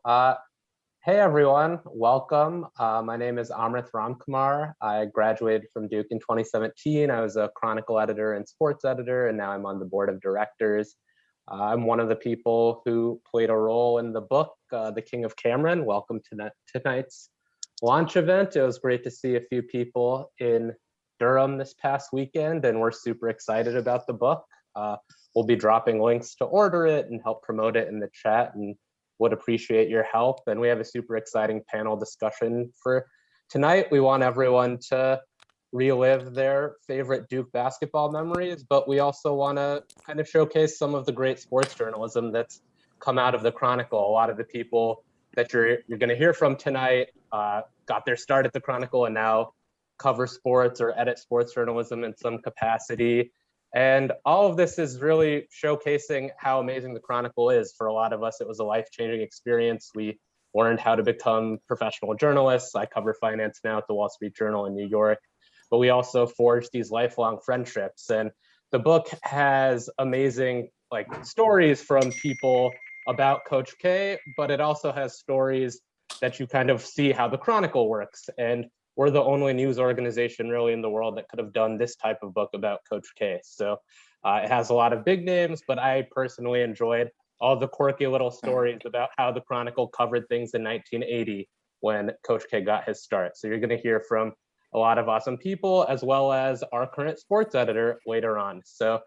Uh, hey everyone, welcome. My name is Amrith Ramkumar. I graduated from Duke in 2017. I was a Chronicle editor and sports editor, and now I'm on the board of directors. I'm one of the people who played a role in the book, The King of Cameron. Welcome to tonight's launch event. It was great to see a few people in Durham this past weekend, and we're super excited about the book. We'll be dropping links to order it and help promote it in the chat, and would appreciate your help. And we have a super exciting panel discussion for tonight. We want everyone to relive their favorite Duke basketball memories, but we also want to kind of showcase some of the great sports journalism that's come out of the Chronicle. A lot of the people that you're going to hear from tonight got their start at the Chronicle and now cover sports or edit sports journalism in some capacity. And all of this is really showcasing how amazing the Chronicle is. For a lot of us, it was a life-changing experience. We learned how to become professional journalists. I cover finance now at the Wall Street Journal in New York, but we also forged these lifelong friendships. And the book has amazing stories from people about Coach K, but it also has stories that you kind of see how the Chronicle works. And we're the only news organization really in the world that could have done this type of book about Coach K. So it has a lot of big names, but I personally enjoyed all the quirky little stories about how the Chronicle covered things in 1980 when Coach K got his start. So you're going to hear from a lot of awesome people, as well as our current sports editor later on. So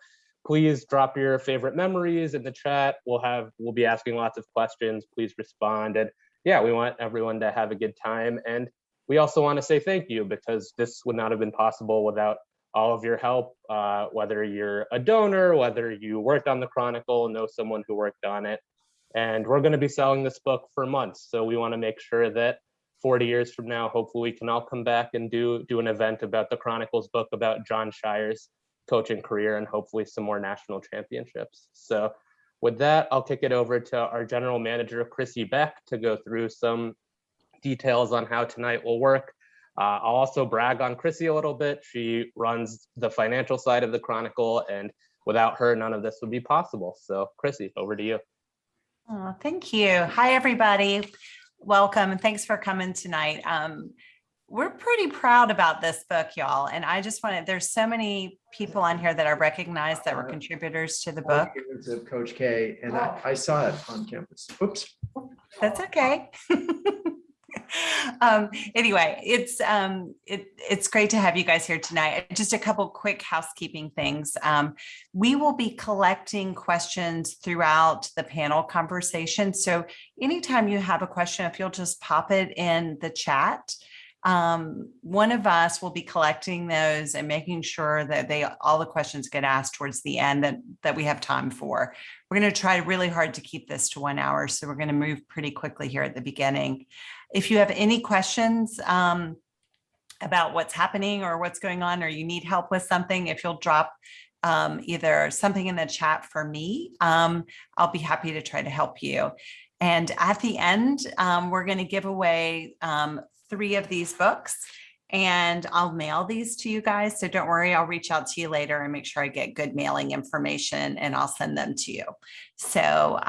please drop your favorite memories in the chat. We'll be asking lots of questions. Please respond. And yeah, we want everyone to have a good time. And we also want to say thank you, because this would not have been possible without all of your help, whether you're a donor, whether you worked on the Chronicle, know someone who worked on it. And we're going to be selling this book for months. So we want to make sure that 40 years from now, hopefully we can all come back and do an event about the Chronicle's book about Jon Scheyer's coaching career and hopefully some more national championships. So with that, I'll kick it over to our general manager, Chrissy Beck, to go through some details on how tonight will work. I'll also brag on Chrissy a little bit. She runs the financial side of the Chronicle, and without her, none of this would be possible. So Chrissy, over to you. Oh, thank you. Hi, everybody. Welcome, and thanks for coming tonight. We're pretty proud about this book, y'all. And I just there's so many people on here that are recognized that were contributors to the book. Of Coach K, and I saw it on campus. Oops. That's okay. Anyway, it's great to have you guys here tonight. Just a couple quick housekeeping things. We will be collecting questions throughout the panel conversation. So anytime you have a question, if you'll just pop it in the chat, one of us will be collecting those and making sure that all the questions get asked towards the end that we have time for. We're going to try really hard to keep this to 1 hour. So we're going to move pretty quickly here at the beginning. If you have any questions about what's happening or what's going on, or you need help with something, if you'll drop either something in the chat for me, I'll be happy to try to help you. And at the end, we're going to give away 3 of these books, and I'll mail these to you guys. So don't worry, I'll reach out to you later and make sure I get good mailing information, and I'll send them to you. So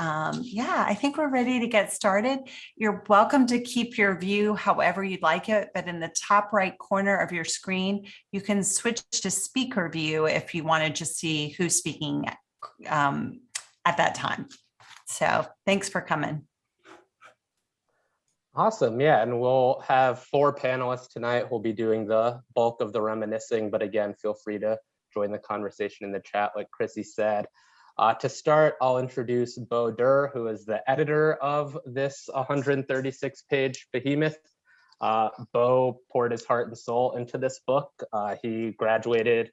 yeah, I think we're ready to get started. You're welcome to keep your view however you'd like it, but in the top right corner of your screen, you can switch to speaker view if you wanted to see who's speaking at that time. So thanks for coming. Awesome. Yeah, and we'll have 4 panelists tonight who'll be doing the bulk of the reminiscing, but again, feel free to join the conversation in the chat like Chrissy said. To start, I'll introduce Beau Dure, who is the editor of this 136-page behemoth. Beau poured his heart and soul into this book. He graduated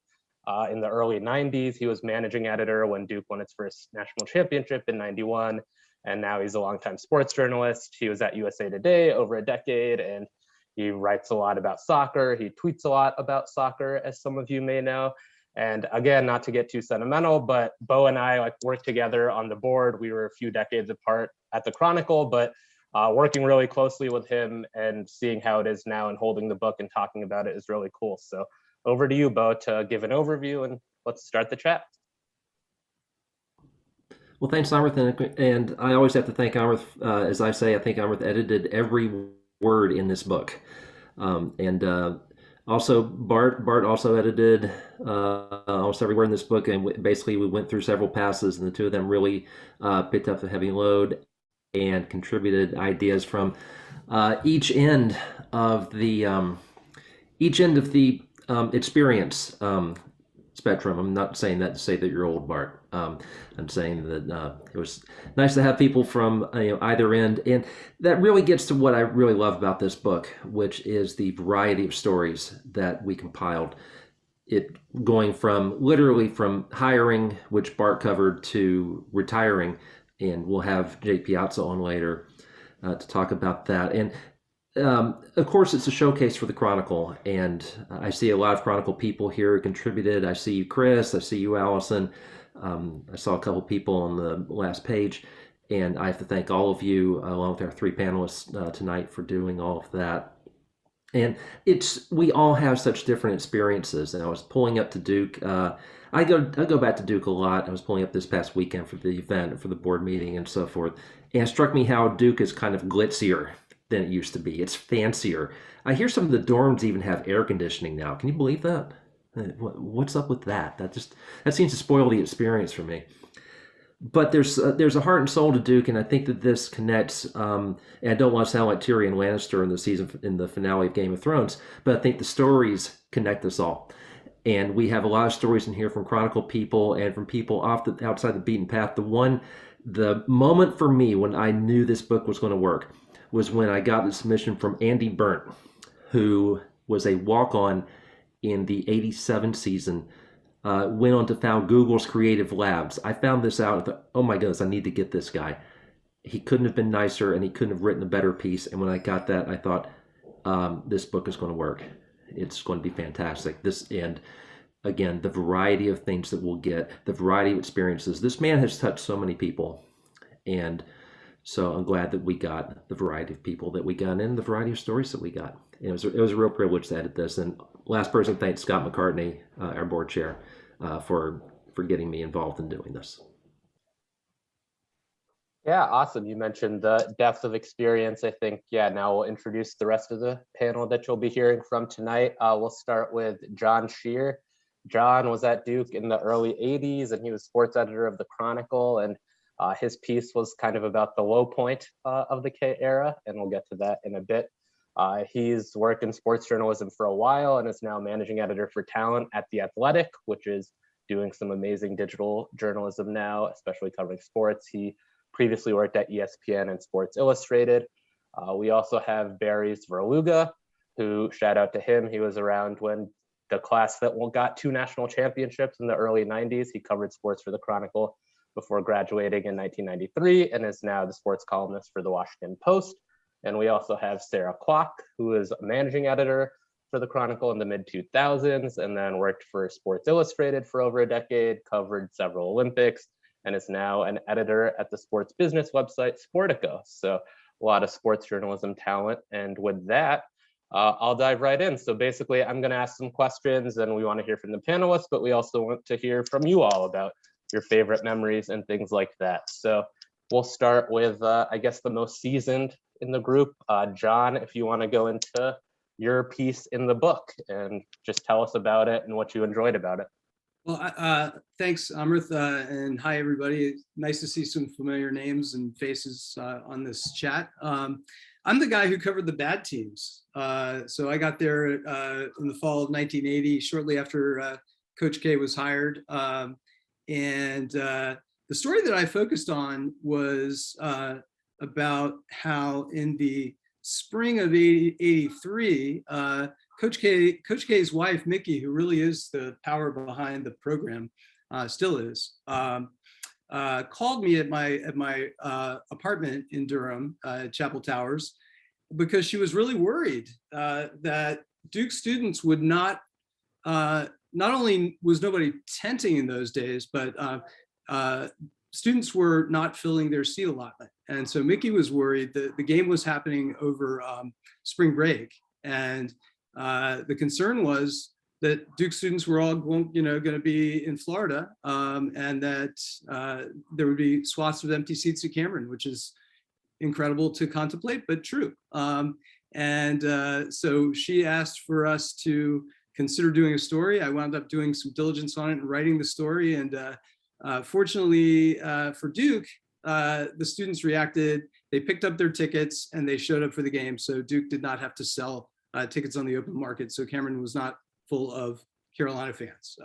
in the early 90s. He was managing editor when Duke won its first national championship in 91. And now he's a longtime sports journalist. He was at USA Today over a decade, and he writes a lot about soccer. He tweets a lot about soccer, as some of you may know. And again, not to get too sentimental, but Beau and I worked together on the board. We were a few decades apart at the Chronicle, but working really closely with him and seeing how it is now and holding the book and talking about it is really cool. So over to you, Beau, to give an overview, and let's start the chat. Well, thanks, Amrith, and I always have to thank Amrith. As I say, I think Amrith edited every word in this book, and also Bart also edited almost every word in this book, and basically we went through several passes, and the two of them really picked up the heavy load and contributed ideas from each end of the experience spectrum. I'm not saying that to say that you're old, Bart. I'm saying that it was nice to have people from either end, and that really gets to what I really love about this book, which is the variety of stories that we compiled. It going from literally from hiring, which Bart covered, to retiring, and we'll have Jake Piazza on later to talk about that. And of course, it's a showcase for the Chronicle, and I see a lot of Chronicle people here who contributed. I see you, Chris. I see you, Allison. I saw a couple people on the last page, and I have to thank all of you, along with our three panelists tonight, for doing all of that. And we all have such different experiences. And I was pulling up to Duke. I go back to Duke a lot. I was pulling up this past weekend for the event, for the board meeting, and so forth. And it struck me how Duke is kind of glitzier than it used to be. It's fancier. I hear some of the dorms even have air conditioning now. Can you believe that? What's up with that? That seems to spoil the experience for me. But there's a heart and soul to Duke, and I think that this connects. And I don't want to sound like Tyrion Lannister in the finale of Game of Thrones, but I think the stories connect us all. And we have a lot of stories in here from Chronicle people and from people outside the beaten path. The moment for me when I knew this book was going to work was when I got the submission from Andy Burnt, who was a walk-on in the '87 season, went on to found Google's Creative Labs. I found this out and thought, oh my goodness, I need to get this guy. He couldn't have been nicer, and he couldn't have written a better piece. And when I got that, I thought, this book is going to work. It's going to be fantastic. And again, the variety of things that we'll get, the variety of experiences. This man has touched so many people, and so I'm glad that we got the variety of people that we got and the variety of stories that we got. It was a real privilege to edit this. And last person, thanks Scott McCartney, our board chair, for getting me involved in doing this. Yeah, awesome. You mentioned the depth of experience. I think, now we'll introduce the rest of the panel that you'll be hearing from tonight. We'll start with John Scher. John was at Duke in the early 80s, and he was sports editor of the Chronicle, and his piece was kind of about the low point of the K era, and we'll get to that in a bit. He's worked in sports journalism for a while and is now managing editor for talent at The Athletic, which is doing some amazing digital journalism now, especially covering sports. He previously worked at ESPN and Sports Illustrated. We also have Barry Svrluga, who, shout out to him, he was around when the class that got 2 national championships in the early 90s. He covered sports for the Chronicle before graduating in 1993 and is now the sports columnist for the Washington Post. And we also have Sarah Kwak, who is a managing editor for the Chronicle in the mid-2000s and then worked for Sports Illustrated for over a decade, covered several Olympics, and is now an editor at the sports business website Sportico. So a lot of sports journalism talent. And with that, I'll dive right in. So basically, I'm going to ask some questions, and we want to hear from the panelists, but we also want to hear from you all about your favorite memories and things like that. So we'll start with, I guess, the most seasoned in the group. John, if you want to go into your piece in the book and just tell us about it and what you enjoyed about it. Well, thanks, Amrith, and hi, everybody. Nice to see some familiar names and faces on this chat. I'm the guy who covered the bad teams. So I got there in the fall of 1980, shortly after Coach K was hired. And the story that I focused on was about how in the spring of 83, Coach K's wife, Mickey, who really is the power behind the program, still is, called me at my apartment in Durham, Chapel Towers, because she was really worried that Duke students would not only was nobody tenting in those days, but students were not filling their seat allotment. And so Mickey was worried that the game was happening over spring break. And the concern was that Duke students were all going to be in Florida, and that there would be swaths of empty seats at Cameron, which is incredible to contemplate, but true. So she asked for us to consider doing a story. I wound up doing some diligence on it and writing the story. And fortunately for Duke, the students reacted. They picked up their tickets and they showed up for the game. So Duke did not have to sell tickets on the open market. So Cameron was not full of Carolina fans.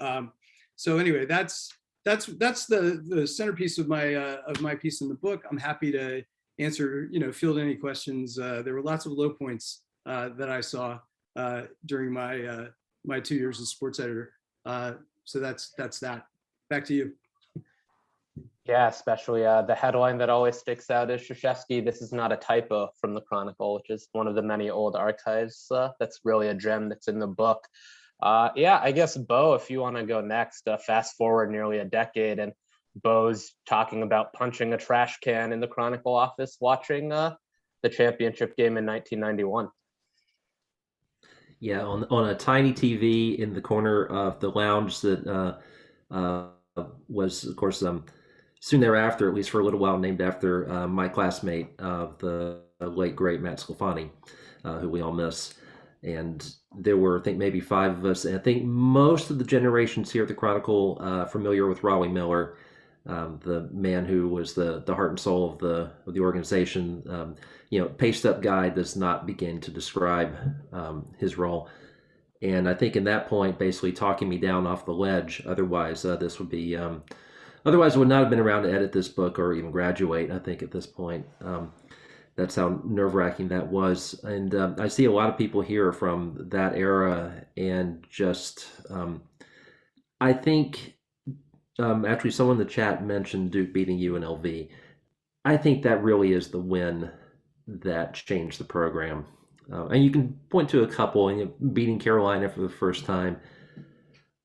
So anyway, that's the centerpiece of my piece in the book. I'm happy to answer, field any questions. There were lots of low points that I saw during my 2 years as sports editor. So that's that. Back to you. Yeah, especially the headline that always sticks out is Krzyzewski, "This is not a typo," from the Chronicle, which is one of the many old archives. That's really a gem that's in the book. Yeah, I guess, Beau, if you want to go next, fast forward nearly a decade, and Beau's talking about punching a trash can in the Chronicle office watching the championship game in 1991. Yeah, on a tiny TV in the corner of the lounge that was, of course, soon thereafter, at least for a little while, named after my classmate, the late, great Matt Sclafani, who we all miss. And there were, I think, maybe 5 of us. And I think most of the generations here at the Chronicle familiar with Raleigh Miller, the man who was the heart and soul of the organization. Paced up guy does not begin to describe his role. And I think in that point, basically talking me down off the ledge. Otherwise, this would be, otherwise I would not have been around to edit this book or even graduate, I think, at this point. That's how nerve-wracking that was. And I see a lot of people here from that era, and just, I think, actually someone in the chat mentioned Duke beating UNLV. I think that really is the win that changed the program. And you can point to a couple, beating Carolina for the first time,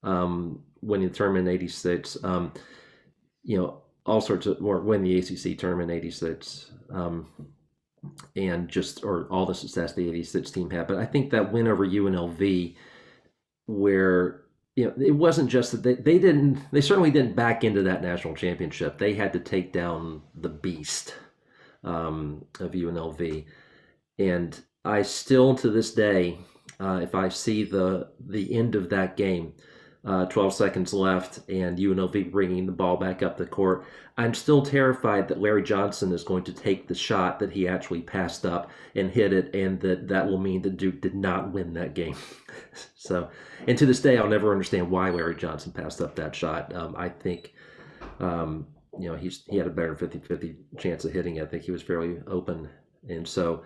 winning the tournament in '86, all sorts of, or win the ACC tournament in '86, and or all the success the '86 team had. But I think that win over UNLV, where it wasn't just that they certainly didn't back into that national championship. They had to take down the beast of UNLV. And I still, to this day, if I see the end of that game, 12 seconds left, and UNLV bringing the ball back up the court, I'm still terrified that Larry Johnson is going to take the shot that he actually passed up and hit it, and that will mean that Duke did not win that game. So, and to this day, I'll never understand why Larry Johnson passed up that shot. I think, he had a better 50-50 chance of hitting it. I think he was fairly open, and so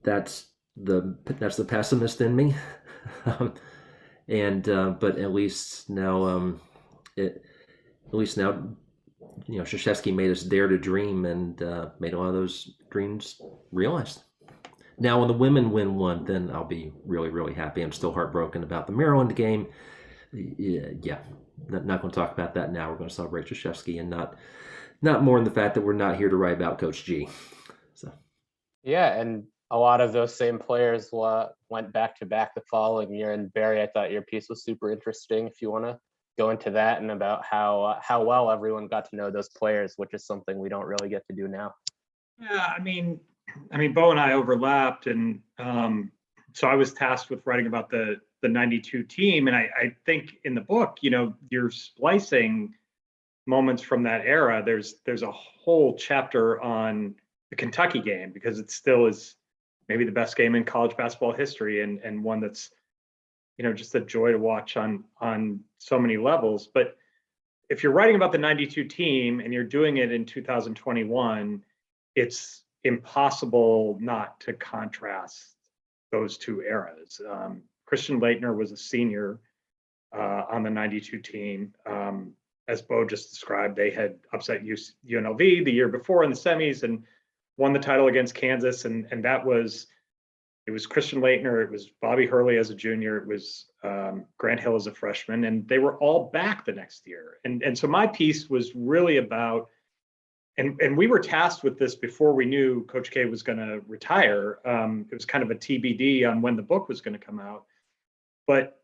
that's the pessimist in me. But at least now, Krzyzewski made us dare to dream, and made a lot of those dreams realized. Now, when the women win one, then I'll be really, really happy. I'm still heartbroken about the Maryland game. Yeah, not going to talk about that now. We're going to celebrate Krzyzewski, and not more in the fact that we're not here to write about Coach G. So. Yeah, and a lot of those same players went back to back the following year. And Barry, I thought your piece was super interesting. If you want to go into that and about how well everyone got to know those players, which is something we don't really get to do now. Yeah, I mean, Beau and I overlapped, and so I was tasked with writing about the '92 team, and I think in the book, you're splicing moments from that era. There's a whole chapter on the Kentucky game, because it still is maybe the best game in college basketball history, and one that's just a joy to watch on so many levels. But if you're writing about the '92 team and you're doing it in 2021, it's impossible not to contrast those two eras. Christian Laettner was a senior on the '92 team. As Beau just described, they had upset UNLV the year before in the semis and won the title against Kansas, and it was Christian Laettner, it was Bobby Hurley as a junior, it was Grant Hill as a freshman, and they were all back the next year. And so my piece was really about, and we were tasked with this before we knew Coach K was going to retire. It was kind of a TBD on when the book was going to come out. But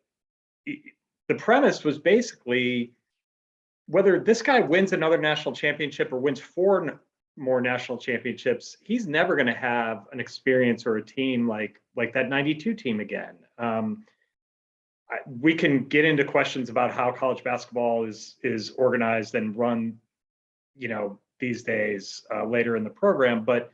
the premise was basically whether this guy wins another national championship or wins 4 more national championships, he's never going to have an experience or a team like that 92 team again. We can get into questions about how college basketball is organized and run, these days later in the program, but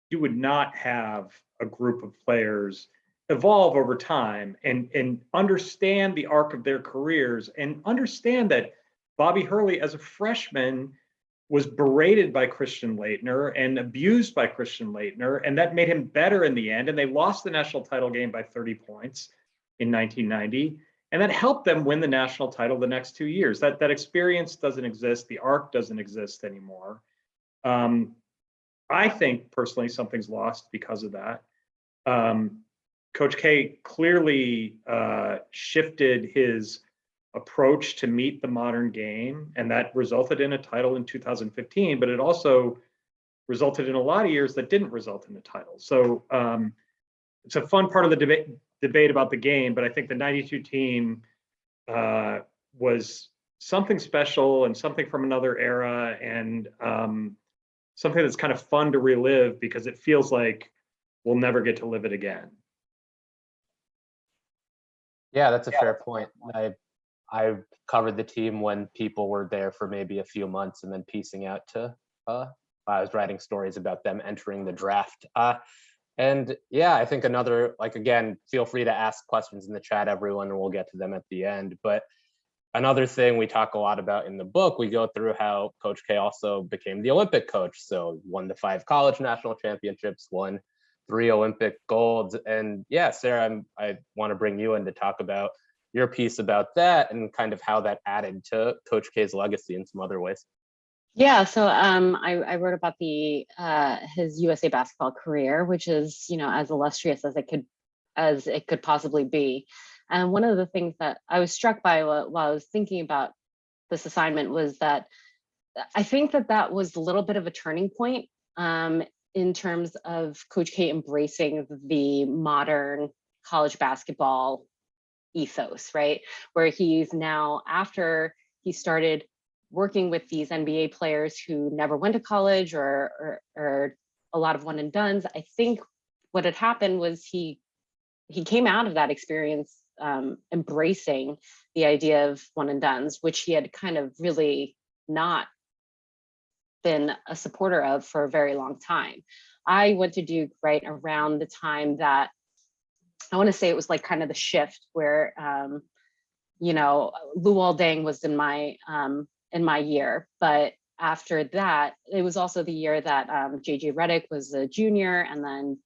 you would not have a group of players evolve over time and understand the arc of their careers and understand that Bobby Hurley as a freshman was berated by Christian Laettner and abused by Christian Laettner, and that made him better in the end. And they lost the national title game by 30 points in 1990, and that helped them win the national title the next 2 years. That experience doesn't exist. The arc doesn't exist anymore. I think personally something's lost because of that. Coach K clearly shifted his approach to meet the modern game, and that resulted in a title in 2015, but it also resulted in a lot of years that didn't result in a title. So it's a fun part of the debate about the game, but I think the 92 team was something special and something from another era, and something that's kind of fun to relive because it feels like we'll never get to live it again. Yeah, that's a fair point. I covered the team when people were there for maybe a few months and then piecing out to I was writing stories about them entering the draft. And yeah, I think another, again, feel free to ask questions in the chat, everyone, and we'll get to them at the end. But another thing we talk a lot about in the book, we go through how Coach K also became the Olympic coach. So won the 5 college national championships, won 3 Olympic golds. And yeah, Sarah, I want to bring you in to talk about your piece about that and kind of how that added to Coach K's legacy in some other ways. Yeah, so I wrote about his USA basketball career, which is, as illustrious as it could possibly be. And one of the things that I was struck by while I was thinking about this assignment was that I think that was a little bit of a turning point in terms of Coach K embracing the modern college basketball ethos, right? Where he's now, after he started working with these NBA players who never went to college or a lot of one and dones, I think what had happened was he came out of that experience embracing the idea of one and dones, which he had kind of really not been a supporter of for a very long time. I went to Duke right around the time that, I want to say it was like kind of the shift where, Luol Deng was in my year, but after that, it was also the year that JJ Redick was a junior, and then,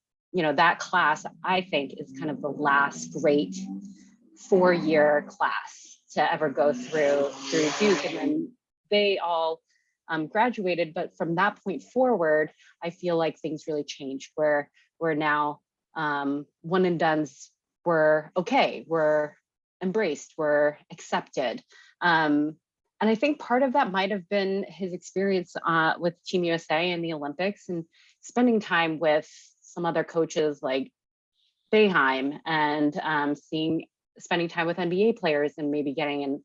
that class, I think, is kind of the last great 4-year class to ever go through Duke, and then they all graduated. But from that point forward, I feel like things really changed, where we're now one and dones were okay, were embraced, were accepted. And I think part of that might have been his experience with Team USA in the Olympics and spending time with some other coaches like Boeheim and spending time with NBA players and maybe getting an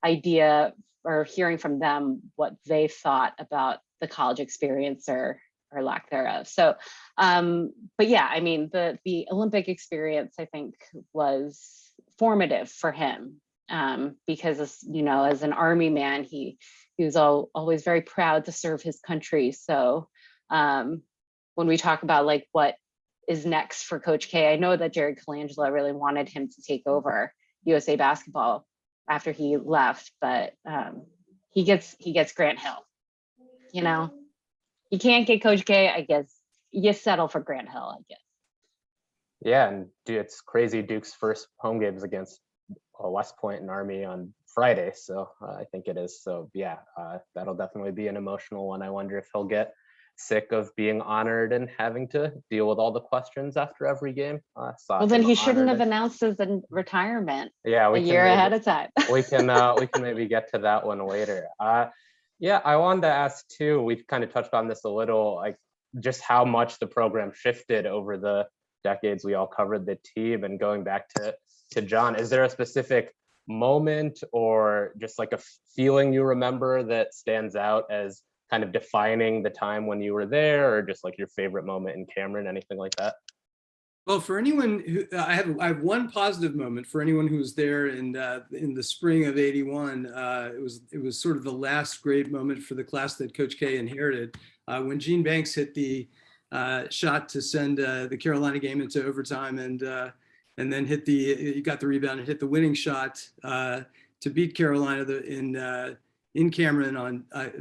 idea or hearing from them what they thought about the college experience or lack thereof. So, but yeah, I mean, the Olympic experience, I think, was formative for him because, as an Army man, he was always very proud to serve his country. So when we talk about what is next for Coach K, I know that Jared Colangelo really wanted him to take over USA basketball after he left, but he gets Grant Hill. You can't get Coach K, I guess you settle for Grant Hill, I guess. Yeah, and it's crazy. Duke's first home games against West Point and Army on Friday, so I think it is. So yeah, that'll definitely be an emotional one. I wonder if he'll get sick of being honored and having to deal with all the questions after every game. Well, then he shouldn't have announced his retirement a year ahead of time. we can maybe get to that one later. Yeah, I wanted to ask too, we've kind of touched on this a little, just how much the program shifted over the decades we all covered the team. And going back to John, is there a specific moment or just like a feeling you remember that stands out as kind of defining the time when you were there, or just like your favorite moment in Cameron, anything like that? Well, for anyone who I have one positive moment for anyone who was there in the spring of '81. It was sort of the last great moment for the class that Coach K inherited when Gene Banks hit the shot to send the Carolina game into overtime, and then he got the rebound and hit the winning shot to beat Carolina in Cameron on I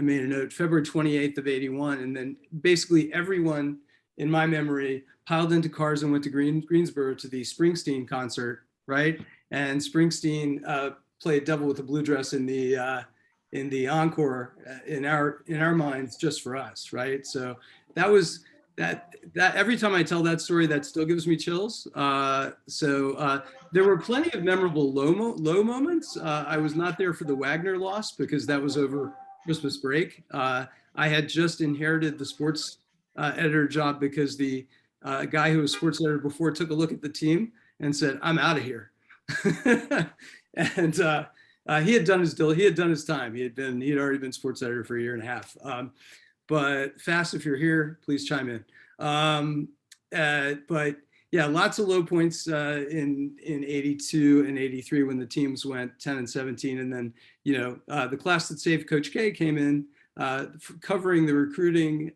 made a note, February 28th of '81, and then basically everyone in my memory piled into cars and went to Greensboro to the Springsteen concert, right? And Springsteen played "Devil with a Blue Dress" in the encore in our minds, just for us, right? So that was that every time I tell that story, that still gives me chills. There were plenty of memorable low moments. I was not there for the Wagner loss because that was over Christmas break. I had just inherited the sports editor job because the guy who was sports editor before took a look at the team and said, "I'm out of here." And he had done his time. He had already been sports editor for a year and a half. But Fast, if you're here, please chime in. But yeah, lots of low points in '82 and '83 when the teams went 10 and 17, and then the class that saved Coach K came in covering the recruiting,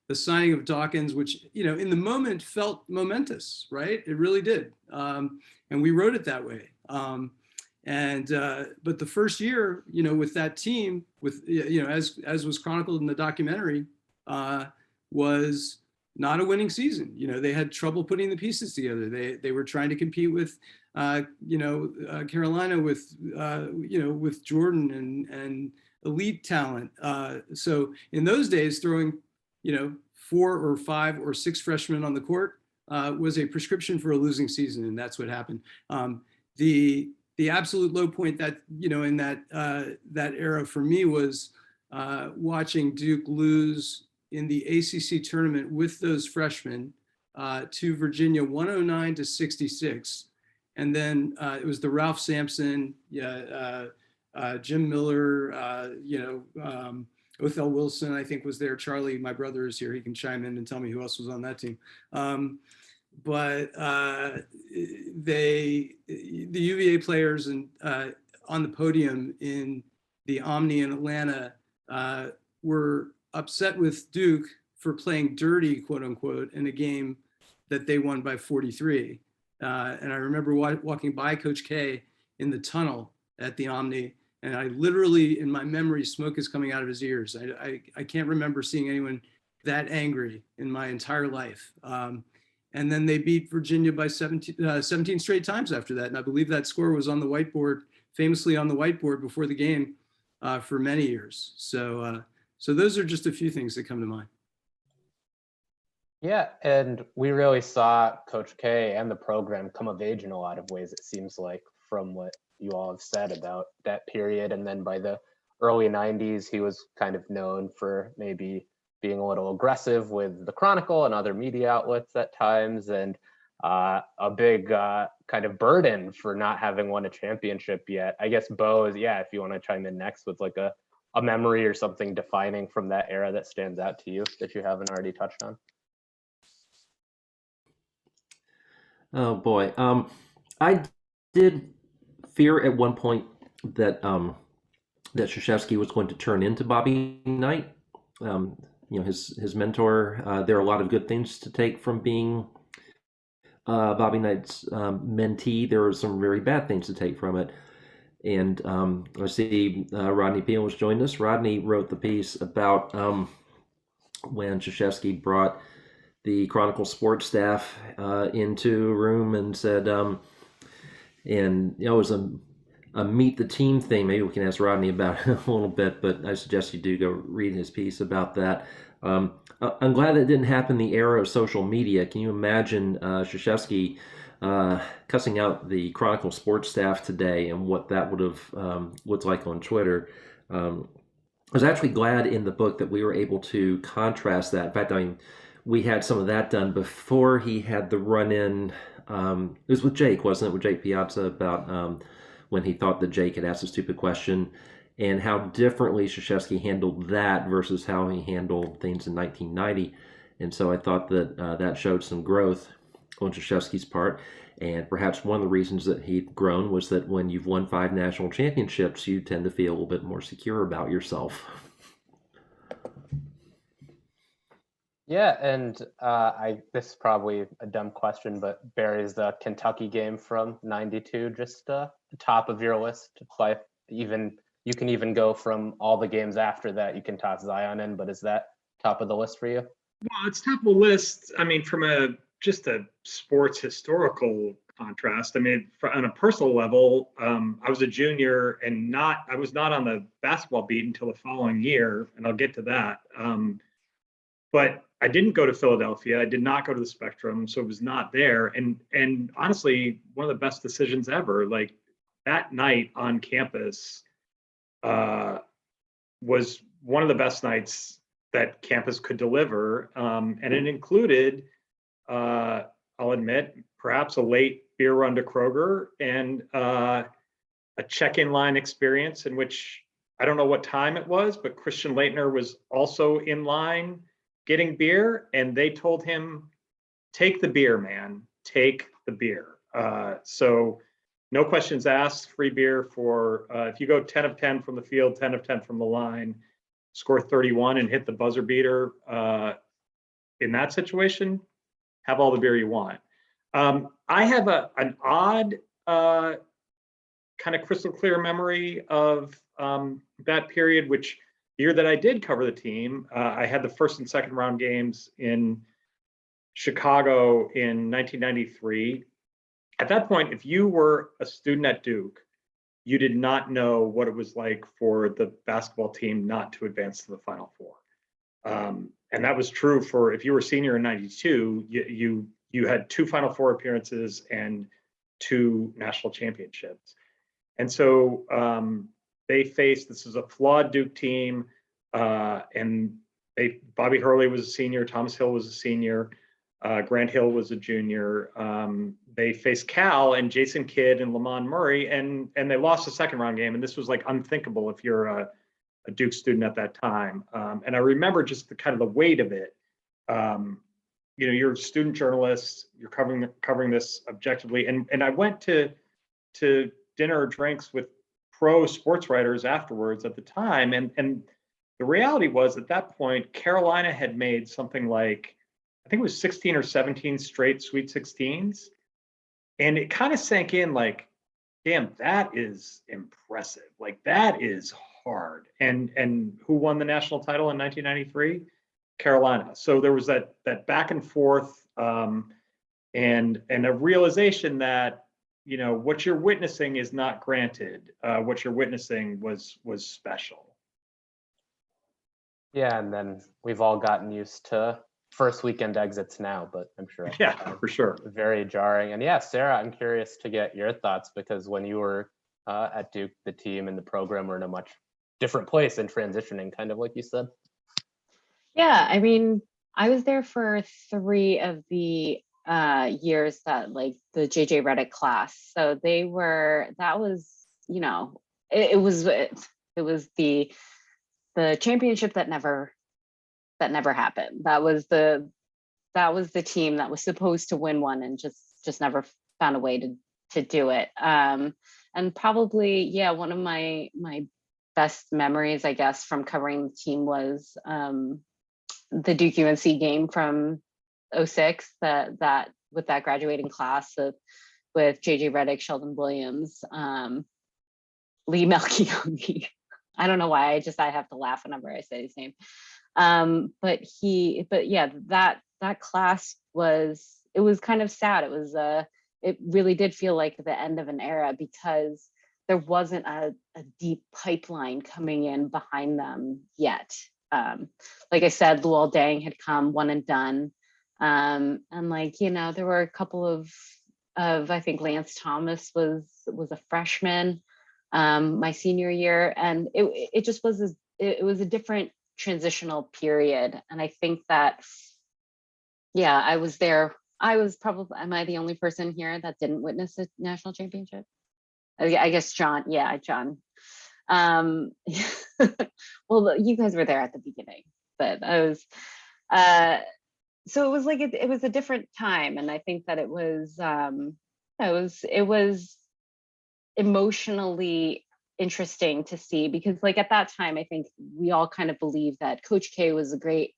the signing of Dawkins, which in the moment felt momentous, right? It really did, and we wrote it that way. But the first year, with that team, with as was chronicled in the documentary, was not a winning season. They had trouble putting the pieces together. They were trying to compete with Carolina with Jordan and elite talent. So in those days, throwing 4 or 5 or 6 freshmen on the court was a prescription for a losing season, and that's what happened. The absolute low point that in that era for me was watching Duke lose in the ACC tournament with those freshmen to Virginia 109-66, and then it was the Ralph Sampson, Jim Miller, Othell Wilson, I think, was there. Charlie, my brother, is here. He can chime in and tell me who else was on that team. But the UVA players and on the podium in the Omni in Atlanta were upset with Duke for playing dirty, quote unquote, in a game that they won by 43. And I remember walking by Coach K in the tunnel at the Omni, and I literally, in my memory, smoke is coming out of his ears. I can't remember seeing anyone that angry in my entire life. And then they beat Virginia by 17 straight times after that. And I believe that score was on the whiteboard, famously on the whiteboard before the game for many years. So those are just a few things that come to mind. Yeah, and we really saw Coach K and the program come of age in a lot of ways, it seems like, from what you all have said about that period. And then by the early 90s, he was kind of known for maybe being a little aggressive with the Chronicle and other media outlets at times, and a big kind of burden for not having won a championship yet. I guess Beau is, if you want to chime in next with like a memory or something defining from that era that stands out to you that you haven't already touched on. Oh boy, I did fear at one point that that Krzyzewski was going to turn into Bobby Knight. His mentor. There are a lot of good things to take from being Bobby Knight's mentee. There are some very bad things to take from it. And I see Rodney Peel has joined us. Rodney wrote the piece about when Krzyzewski brought the Chronicle sports staff into a room and said, it was a meet the team thing. Maybe we can ask Rodney about it a little bit, but I suggest you do go read his piece about that. I'm glad that didn't happen in the era of social media. Can you imagine Krzyzewski cussing out the Chronicle sports staff today and what that would have looked like on Twitter? I was actually glad in the book that we were able to contrast that. In fact, we had some of that done before he had the run-in. It was with Jake, wasn't it? With Jake Piazza about when he thought that Jake had asked a stupid question, and how differently Krzyzewski handled that versus how he handled things in 1990. And so I thought that that showed some growth on Krzyzewski's part. And perhaps one of the reasons that he'd grown was that when you've won 5 national championships, you tend to feel a little bit more secure about yourself. Yeah, and this is probably a dumb question, but Barry's the Kentucky game from '92 just the top of your list? By even you can even go from all the games after that. You can toss Zion in, but is that top of the list for you? Well, it's top of the list. I mean, from just a sports historical contrast. I mean, on a personal level, I was a junior and I was not on the basketball beat until the following year, and I'll get to that. But I didn't go to Philadelphia. I did not go to the Spectrum, so it was not there. And honestly, one of the best decisions ever. Like that night on campus was one of the best nights that campus could deliver, and it included, I'll admit, perhaps a late beer run to Kroger and a check-in line experience in which I don't know what time it was, but Christian Laettner was also in line getting beer, and they told him, "Take the beer, man. Take the beer." So no questions asked, free beer for if you go 10 of 10 from the field, 10 of 10 from the line, score 31 and hit the buzzer beater in that situation, have all the beer you want. I have an odd kind of crystal clear memory of that period, which the year that I did cover the team, I had the first and second round games in Chicago in 1993. At that point, if you were a student at Duke, you did not know what it was like for the basketball team not to advance to the Final Four. And that was true for, if you were a senior in 92, you had 2 Final Four appearances and 2 national championships. And so this is a flawed Duke team, and Bobby Hurley was a senior, Thomas Hill was a senior, Grant Hill was a junior. They faced Cal and Jason Kidd and Lamont Murray, and they lost the second round game. And this was like unthinkable if you're a Duke student at that time. And I remember just the kind of the weight of it. You're a student journalist, you're covering this objectively. And I went to dinner or drinks with pro sports writers afterwards at the time. And the reality was at that point, Carolina had made something like, I think it was 16 or 17 straight Sweet 16s. And it kind of sank in like, damn, that is impressive. Like that is hard. And who won the national title in 1993? Carolina. So there was that back and forth and a realization that, what you're witnessing is not granted. What you're witnessing was special. Yeah, and then we've all gotten used to first weekend exits now, but I'm sure. Yeah, for sure. Very jarring. And yeah, Sarah, I'm curious to get your thoughts, because when you were at Duke, the team and the program were in a much different place and transitioning, kind of like you said. Yeah, I mean, I was there for 3 of the years that like the JJ Redick class. So that was, it was the championship that never happened. That was the team that was supposed to win one and just never found a way to do it. And probably, yeah, one of my best memories, I guess, from covering the team was the Duke UNC game from 06, that with that graduating class with JJ Redick, Sheldon Williams, Lee Melchione. I don't know why, I have to laugh whenever I say his name. But yeah, that class it was kind of sad. It really did feel like the end of an era, because there wasn't a deep pipeline coming in behind them yet. Like I said, Luol Deng had come one and done. And there were a couple of I think Lance Thomas was a freshman my senior year, and it just was it was a different transitional period. And I think that Yeah, I was there. I was probably, am I the only person here that didn't witness the national championship? I guess John, yeah, John. Um, well, you guys were there at the beginning, but I was, so it was like, it was a different time. And I think that it was emotionally interesting to see, because like at that time, I think we all kind of believed that Coach K was a great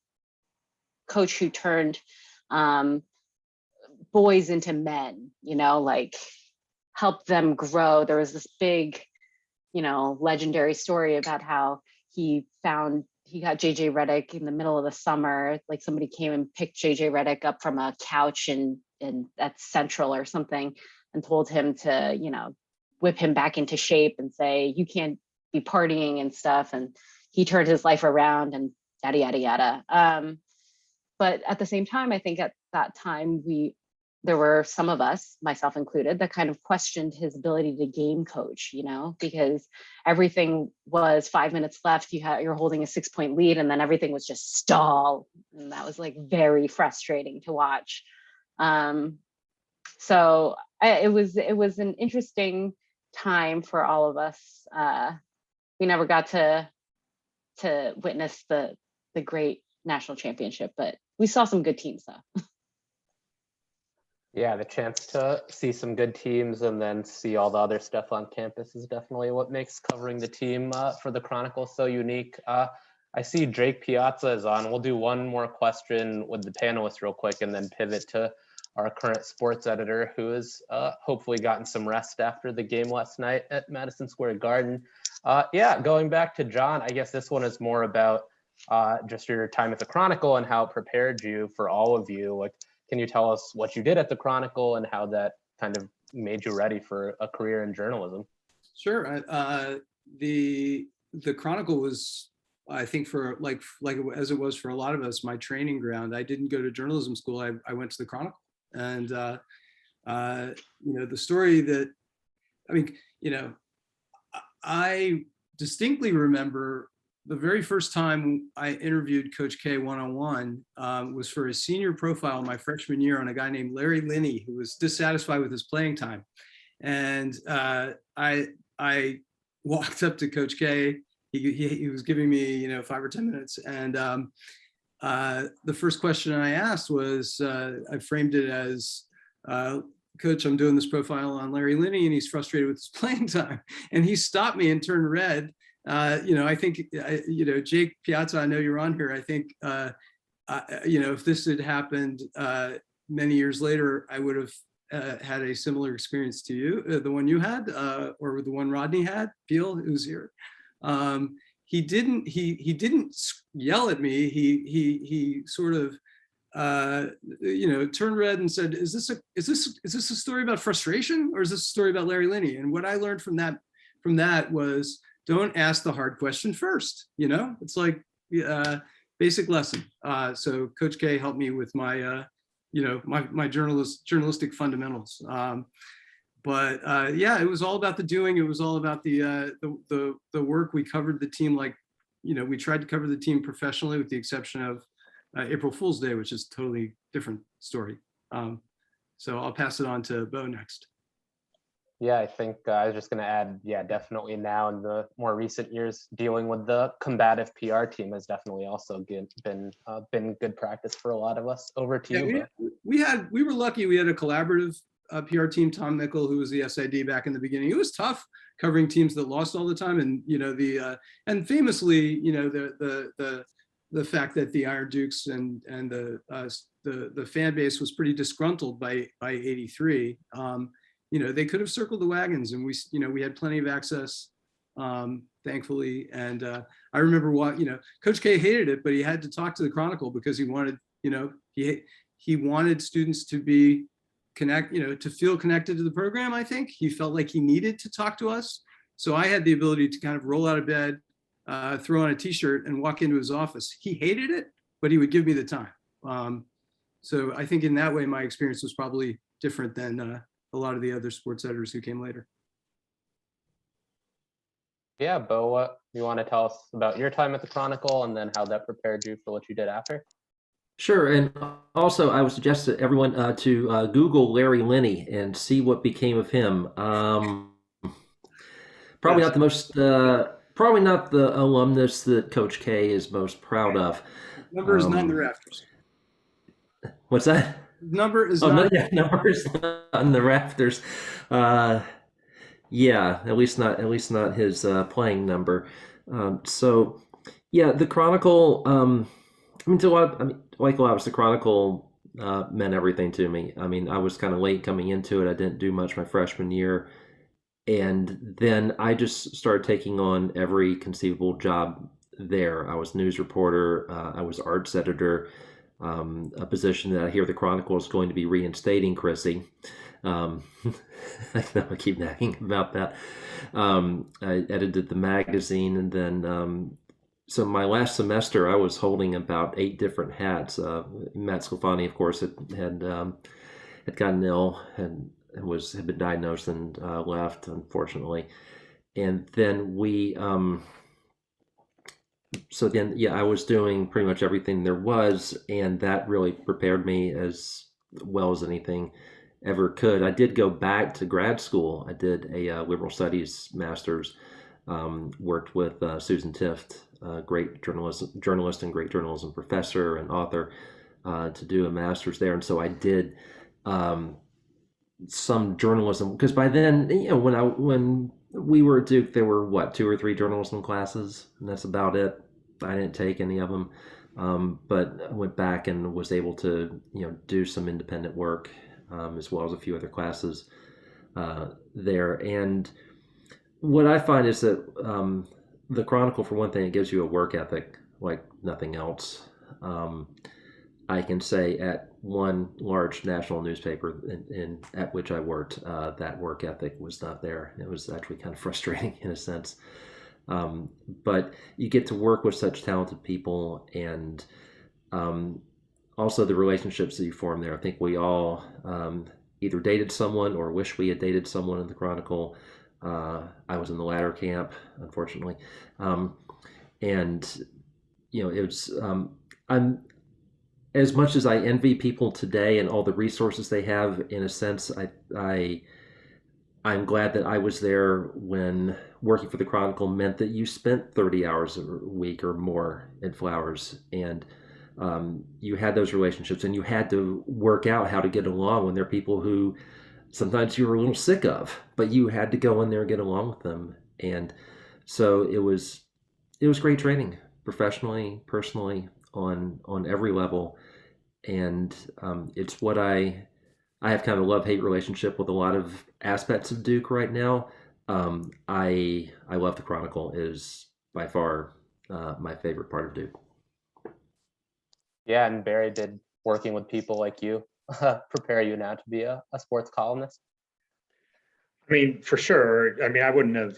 coach who turned boys into men, you know, like helped them grow. There was this big, you know, legendary story about how he got JJ Redick in the middle of the summer. Like somebody came and picked JJ Redick up from a couch in at Central or something and told him to, you know, whip him back into shape and say, you can't be partying and stuff. And he turned his life around and yada, yada, yada. But at the same time, I think at that time, there were some of us, myself included, that kind of questioned his ability to game coach, you know, because everything was 5 minutes left. You're holding a 6-point lead, and then everything was just stall. And that was like very frustrating to watch. So it was an interesting time for all of us. We never got to witness the great national championship, but we saw some good teams though. Yeah, the chance to see some good teams and then see all the other stuff on campus is definitely what makes covering the team for the Chronicle so unique. I see Jake Piazza is on. We'll do one more question with the panelists real quick and then pivot to our current sports editor who has hopefully gotten some rest after the game last night at Madison Square Garden. Yeah, going back to John, I guess this one is more about just your time at the Chronicle and how it prepared you for all of you. Like, can you tell us what you did at the Chronicle and how that kind of made you ready for a career in journalism? Sure. The Chronicle was, I think, for like as it was for a lot of us, my training ground. I didn't go to journalism school. I went to the Chronicle, and you know, the story that, I mean, you know, I distinctly remember the very first time I interviewed Coach K one-on-one was for a senior profile my freshman year on a guy named Larry Linney, who was dissatisfied with his playing time. And I walked up to Coach K. He was giving me, you know, 5 or 10 minutes. And the first question I asked was, I framed it as, Coach, I'm doing this profile on Larry Linney and he's frustrated with his playing time. And he stopped me and turned red. You know, I think, you know, Jake Piazza, I know you're on here. I think, you know, if this had happened many years later, I would have had a similar experience to you, the one you had, or the one Rodney had, Peel, who's here. He didn't yell at me. He sort of, you know, turned red and said, is this a story about frustration or is this a story about Larry Linney? And what I learned from that was, don't ask the hard question first. You know, it's like basic lesson. So Coach K helped me with my, you know, my journalistic fundamentals. But yeah, it was all about the doing. It was all about the work. We covered the team like, you know, we tried to cover the team professionally, with the exception of April Fool's Day, which is a totally different story. So I'll pass it on to Beau next. Yeah, I think I was just going to add, yeah, definitely now in the more recent years, dealing with the combative PR team has definitely also been good practice for a lot of us. Over to you. We were lucky. We had a collaborative PR team. Tom Mickle, who was the SID back in the beginning. It was tough covering teams that lost all the time, and you know and famously, you know, the fact that the Iron Dukes and the fan base was pretty disgruntled by '83. You know, they could have circled the wagons, and we had plenty of access, thankfully. And I remember you know, Coach K hated it, but he had to talk to the Chronicle because he wanted, you know, he wanted students to be to feel connected to the program. I think he felt like he needed to talk to us. So I had the ability to kind of roll out of bed, throw on a t-shirt and walk into his office. He hated it, but he would give me the time. So I think in that way, my experience was probably different than a lot of the other sports editors who came later. Yeah, Beau, you want to tell us about your time at the Chronicle and then how that prepared you for what you did after? Sure, and also I would suggest to everyone to Google Larry Linney and see what became of him. Probably Yes. not the most, probably not the alumnus that Coach K is most proud of. Number is not in the rafters. What's that? Number is Oh, no, not. yeah, numbers on the rafters. Uh, yeah, at least not his playing number. So, yeah, the Chronicle. I mean, to a lot. I mean, like a lot of us, the Chronicle meant everything to me. I mean, I was kind of late coming into it. I didn't do much my freshman year, and then I just started taking on every conceivable job there. I was news reporter. I was arts editor. A position that I hear the Chronicle is going to be reinstating, Chrissy. Um, I know I keep nagging about that. I edited the magazine, and then so my last semester I was holding about 8 different hats. Matt Sclafani, of course, had gotten ill and had been diagnosed and left, unfortunately. And then so then yeah, I was doing pretty much everything there was, and that really prepared me as well as anything ever could. I did go back to grad school. I did a liberal studies master's. Worked with Susan Tift, great journalist and great journalism professor and author, to do a master's there. And so I did some journalism, because by then, when we were at Duke, there were what, 2 or 3 journalism classes, and that's about it. I didn't take any of them, but I went back and was able to do some independent work, as well as a few other classes there. And what I find is that the Chronicle, for one thing, it gives you a work ethic like nothing else. I can say at one large national newspaper at which I worked, that work ethic was not there. It was actually kind of frustrating in a sense. But you get to work with such talented people, and also the relationships that you form there. I think we all either dated someone or wish we had dated someone in the Chronicle. I was in the latter camp, unfortunately. And it was, I'm, as much as I envy people today and all the resources they have, in a sense, I'm glad that I was there when working for the Chronicle meant that you spent 30 hours a week or more at Flowers, and you had those relationships, and you had to work out how to get along when there are people who sometimes you were a little sick of, but you had to go in there and get along with them. And so it was great training, professionally, personally, on every level. And it's what I have kind of a love-hate relationship with a lot of aspects of Duke right now. I love the Chronicle. It is by far my favorite part of Duke. Yeah, and Barry, did working with people like you prepare you now to be a sports columnist? I mean, for sure. I mean, I wouldn't have,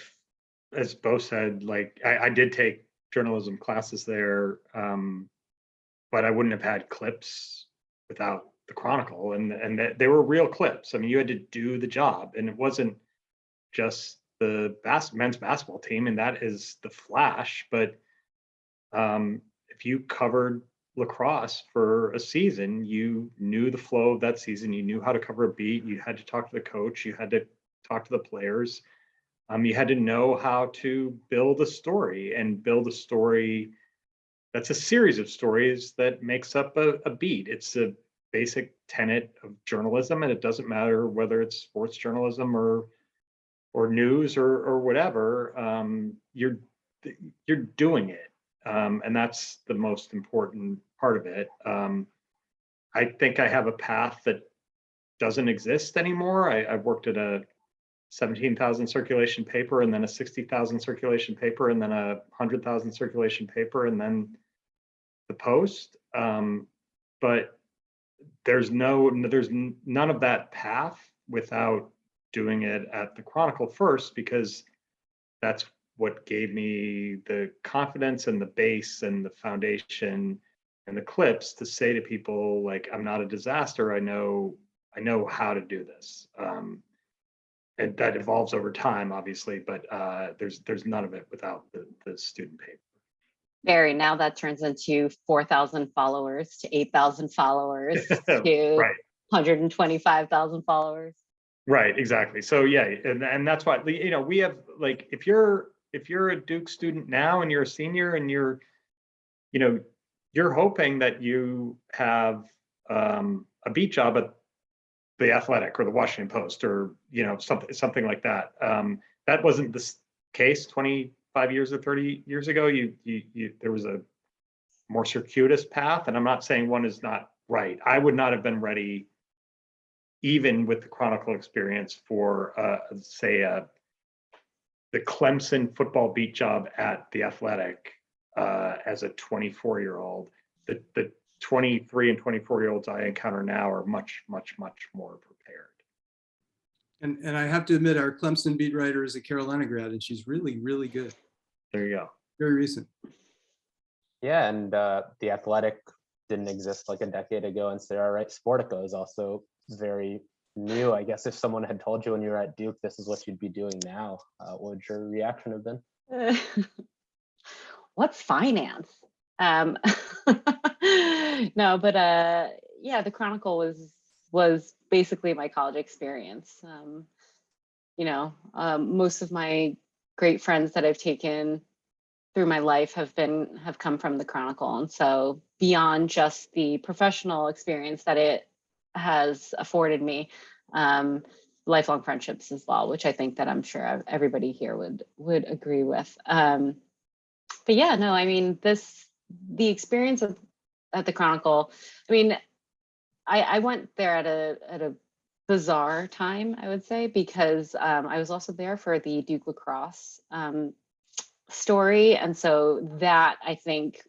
as Beau said, like I did take journalism classes there, but I wouldn't have had clips without the Chronicle, and they were real clips. I mean, you had to do the job, and it wasn't just the men's basketball team, and that is the flash. But if you covered lacrosse for a season, you knew the flow of that season. You knew how to cover a beat. You had to talk to the coach. You had to talk to the players. You had to know how to build a story, and build a story that's a series of stories that makes up a beat. It's a basic tenet of journalism, and it doesn't matter whether it's sports journalism or news or whatever. You're doing it, and that's the most important part of it. I think I have a path that doesn't exist anymore. I've worked at a 17,000 circulation paper, and then a 60,000 circulation paper, and then a 100,000 circulation paper, and then the Post. But there's none of that path without doing it at the Chronicle first, because that's what gave me the confidence and the base and the foundation and the clips to say to people, like, I'm not a disaster. I know how to do this. And that evolves over time, obviously, but there's none of it without the student paper. Very. Now that turns into 4,000 followers to 8,000 followers to Right. 125,000 followers. Right, exactly. So yeah, and that's why, you know, we have, like, if you're a Duke student now and you're a senior and you're, you know, you're hoping that you have a beat job at the Athletic or the Washington Post or, you know, something like that. That wasn't the case 25 years or 30 years ago. There was a more circuitous path, and I'm not saying one is not right. I would not have been ready, even with the Chronicle experience, for say the Clemson football beat job at the Athletic as a 24-year-old. The 23 and 24-year-olds I encounter now are much more prepared. And I have to admit, our Clemson beat writer is a Carolina grad, and she's really, really good. There you go. Very recent. Yeah, and the Athletic didn't exist like a decade ago, and Sarah Wright Sportico is also very new. I guess if someone had told you when you were at Duke this is what you'd be doing now, what would your reaction have been? What's finance? No, but yeah, the Chronicle was basically my college experience. You know, most of my great friends that I've taken through my life have come from the Chronicle, and so beyond just the professional experience that it has afforded me, lifelong friendships as well, which I think that I'm sure everybody here would agree with. But yeah, no, I mean, the experience at the Chronicle, I mean, I went there at a bizarre time, I would say, because I was also there for the Duke lacrosse story. And so that, I think,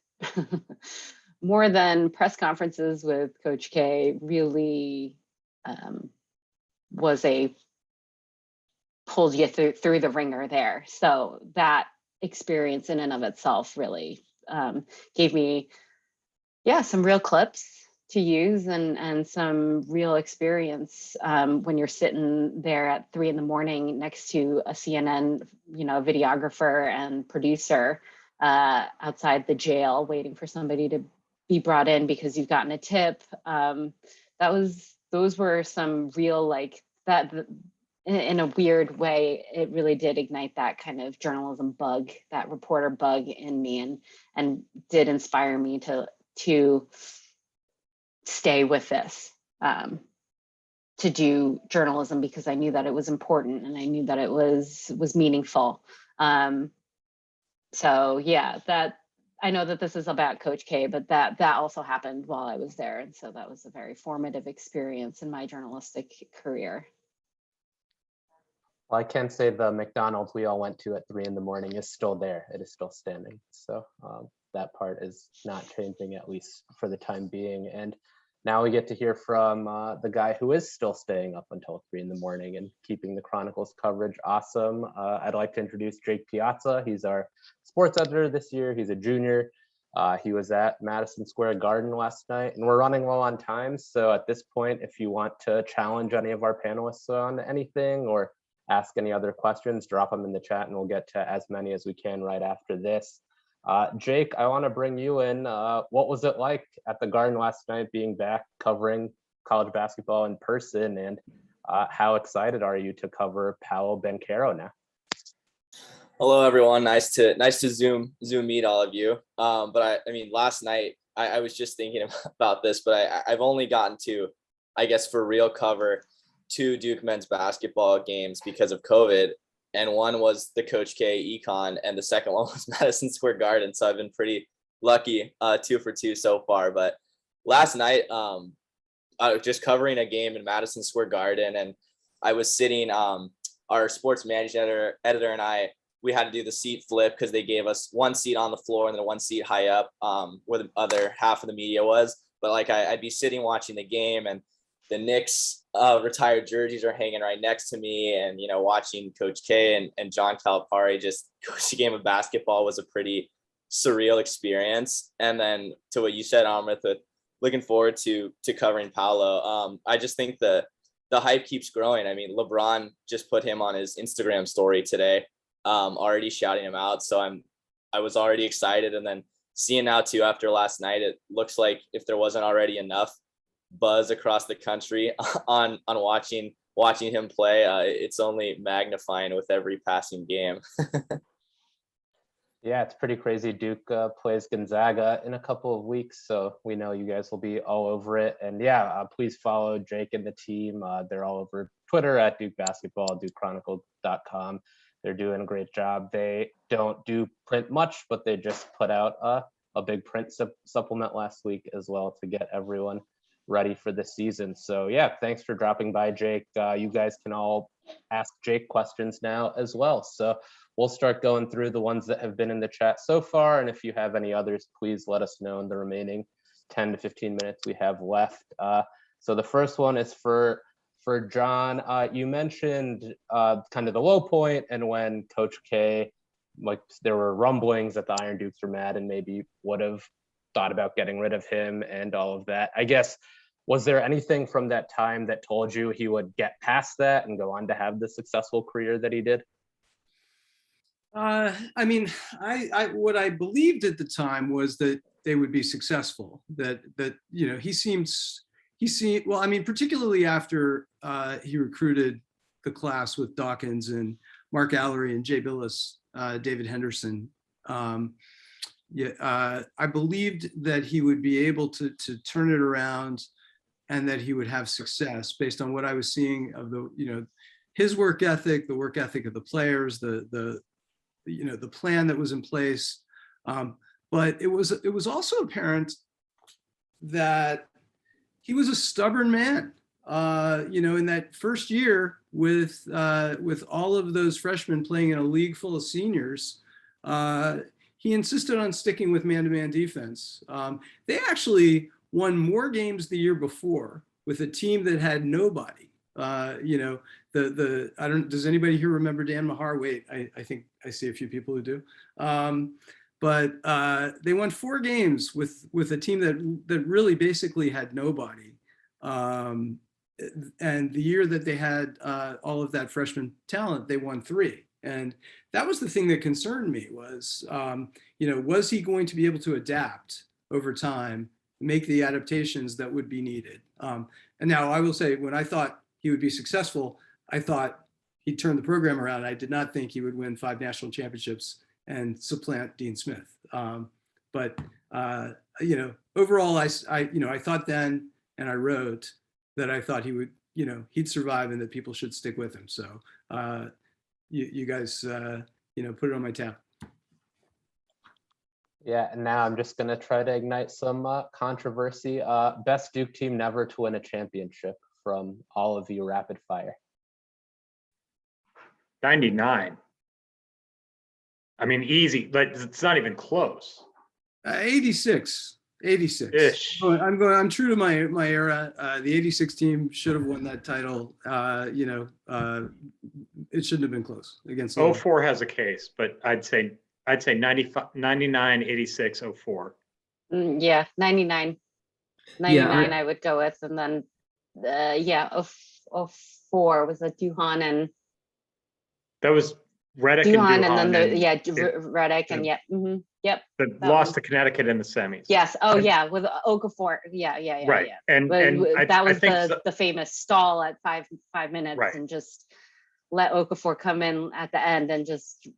more than press conferences with Coach K, really was pulled you through the ringer there. So that experience in and of itself really gave me, yeah, some real clips to use and some real experience when you're sitting there at 3 a.m. next to a CNN, you know, videographer and producer outside the jail waiting for somebody to be brought in because you've gotten a tip. Those were some real, like, that in a weird way, it really did ignite that kind of journalism bug, that reporter bug in me, and did inspire me to stay with this, to do journalism, because I knew that it was important and I knew that it was meaningful. So yeah, that, I know that this is about Coach K, but that also happened while I was there. And so that was a very formative experience in my journalistic career. Well, I can say the McDonald's we all went to at 3 a.m. is still there. It is still standing. So that part is not changing, at least for the time being. And now we get to hear from the guy who is still staying up until 3 a.m. and keeping the Chronicle's coverage awesome. I'd like to introduce Jake Piazza. He's our sports editor this year. He's a junior. He was at Madison Square Garden last night, and we're running low on time. So at this point, if you want to challenge any of our panelists on anything or ask any other questions, drop them in the chat and we'll get to as many as we can right after this. Jake, I want to bring you in. What was it like at the Garden last night, being back covering college basketball in person, and how excited are you to cover Paolo Banchero now? Hello, everyone. Nice to Zoom meet all of you. But I mean, last night I was just thinking about this, but I've only gotten to, I guess, for real cover 2 Duke men's basketball games because of COVID. And one was the Coach K econ, and the second one was Madison Square Garden. So I've been pretty lucky, 2 for 2 so far. But last night, I was just covering a game in Madison Square Garden, and I was sitting, our sports management editor and I, we had to do the seat flip because they gave us one seat on the floor and then one seat high up where the other half of the media was. But like I'd be sitting watching the game, and the Knicks retired jerseys are hanging right next to me, and, you know, watching Coach K and John Calipari just coach a game of basketball was a pretty surreal experience. And then to what you said, Amrith, with looking forward to covering Paolo. I just think the hype keeps growing. I mean, LeBron just put him on his Instagram story today, already shouting him out. So I was already excited. And then seeing now too, after last night, it looks like if there wasn't already enough buzz across the country on watching him play, it's only magnifying with every passing game. Yeah, it's pretty crazy. Duke plays Gonzaga in a couple of weeks, so we know you guys will be all over it. And yeah, please follow Jake and the team. They're all over Twitter at Duke Basketball, DukeChronicle.com. They're doing a great job. They don't do print much, but they just put out a big print supplement last week as well to get everyone ready for the season. So yeah, thanks for dropping by, Jake. You guys can all ask Jake questions now as well. So we'll start going through the ones that have been in the chat so far. And if you have any others, please let us know in the remaining 10 to 15 minutes we have left. So the first one is for John. You mentioned kind of the low point and when Coach K, like there were rumblings that the Iron Dukes were mad and maybe would have thought about getting rid of him and all of that. I guess, was there anything from that time that told you he would get past that and go on to have the successful career that he did? I mean, I what I believed at the time was that they would be successful. That you know, he seemed well. I mean, particularly after he recruited the class with Dawkins and Mark Allery and Jay Bilas, David Henderson. I believed that he would be able to turn it around, and that he would have success based on what I was seeing of the, you know, his work ethic, the work ethic of the players, the you know, the plan that was in place. But it was also apparent that he was a stubborn man. You know, in that first year with all of those freshmen playing in a league full of seniors, he insisted on sticking with man-to-man defense. They actually won more games the year before with a team that had nobody. You know, does anybody here remember Dan Mahar? Wait, I think I see a few people who do. But they won 4 games with a team that really basically had nobody. And the year that they had all of that freshman talent, they won 3. And that was the thing that concerned me was, you know, was he going to be able to adapt over time, make the adaptations that would be needed? And now I will say, when I thought he would be successful, I thought he'd turn the program around. I did not think he would win 5 national championships and supplant Dean Smith. But you know, overall, I thought then, and I wrote that I thought he would, you know, he'd survive and that people should stick with him. So you guys, you know, put it on my tab. Yeah, and now I'm just gonna try to ignite some controversy. Best Duke team never to win a championship from all of you, rapid fire. 99. I mean, easy, but it's not even close. 86. Ish. I'm true to my era. The 86 team should have won that title. You know, it shouldn't have been close against. 04 has a case, but I'd say 95, 99, 86, 04. Yeah, 99. 99 I would go with, and then yeah, 04 was a Duhan and that was Redick Duhan, and then Redick and yep. Yep. That lost to Connecticut in the semis. Yes. Oh yeah, with Okafor. Yeah. Right. Yeah. And that was the famous stall at five minutes, right, and just let Okafor come in at the end and just.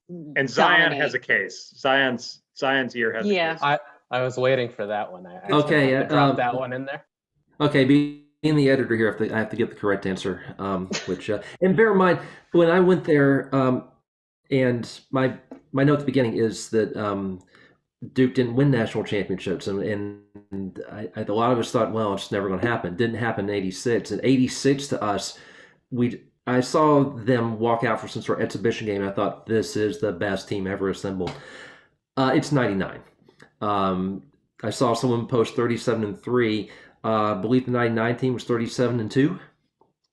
And Zion dominate. Has a case. Zion's year has a case. I was waiting for that one. I dropped that one in there. Okay, being the editor here, I have to get the correct answer. Which and bear in mind, when I went there, and my note at the beginning is that Duke didn't win national championships, and a lot of us thought, well, it's never going to happen. It didn't happen in '86. In '86, to us, I saw them walk out for some sort of exhibition game. I thought, this is the best team ever assembled. It's 99. I saw someone post 37-3. I believe the 99 team was 37-2.